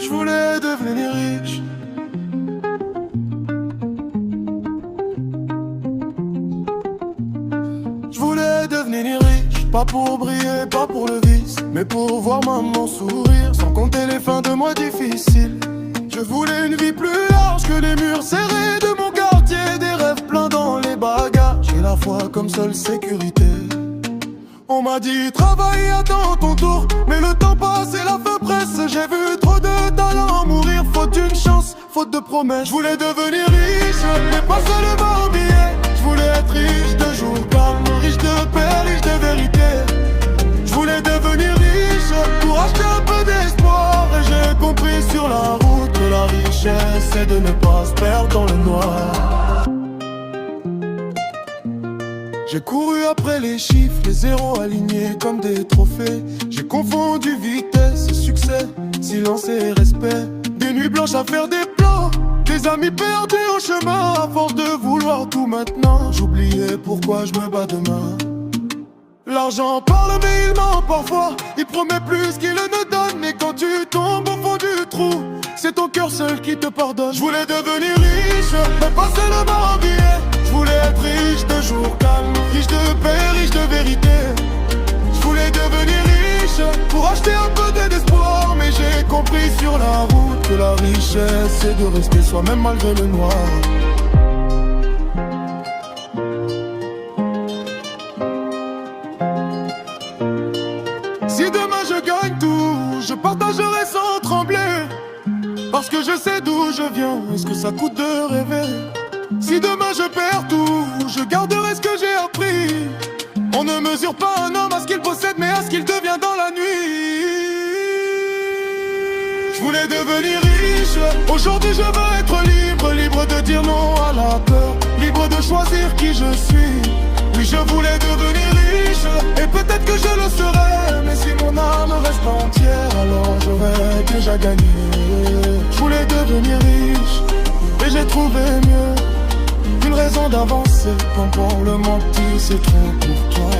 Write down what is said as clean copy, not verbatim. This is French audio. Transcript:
Je voulais devenir riche. Je voulais devenir riche, pas pour briller, pas pour le vice, mais pour voir maman sourire, sans compter les fins de mois difficiles. Je voulais une vie plus large que les murs serrés de mon quartier, des rêves pleins dans les bagages et la foi comme seule sécurité. On m'a dit travaille, attends ton tour, mais le temps passe et la fin presse. J'ai vu trop de talents mourir, faute d'une chance, faute de promesses. Je voulais devenir riche, mais pas seulement en billets. Je voulais être riche de jours calmes, riche de paix, riche de vérité. Je voulais devenir riche pour acheter un peu d'espoir. Et j'ai compris sur la route que la richesse c'est de ne pas se perdre dans le noir. J'ai couru après les chiffres, les zéros alignés comme des trophées. J'ai confondu vitesse et succès, silence et respect. Des nuits blanches à faire des plans, des amis perdus en chemin. À force de vouloir tout maintenant, j'oubliais pourquoi je me bats demain. L'argent parle mais il ment parfois, il promet plus qu'il ne donne. Et quand tu tombes au fond du trou, c'est ton cœur seul qui te pardonne. Je voulais devenir riche, mais pas seulement en billets. Je voulais être riche de jours calmes, riche de paix, riche de vérité. Je voulais devenir riche pour acheter un peu d'espoir. Mais j'ai compris sur la route que la richesse c'est de rester soi-même malgré le noir. Si demain je gagne tout, je partagerai sans trembler, parce que je sais d'où je viens et ce que ça coûte de rêver. Si demain je perds tout, je garderai ce que j'ai appris. On ne mesure pas un homme à ce qu'il possède, mais à ce qu'il devient dans la nuit. Je voulais devenir riche, aujourd'hui je veux être libre. Libre de dire non à la peur, libre de choisir qui je suis. Oui, je voulais devenir riche, et peut-être que je le serai. Mais si mon âme reste entière, alors j'aurais déjà gagné. Je voulais devenir riche, et j'ai trouvé mieux. Une raison d'avancer quand pour le mentir c'est trop pour toi.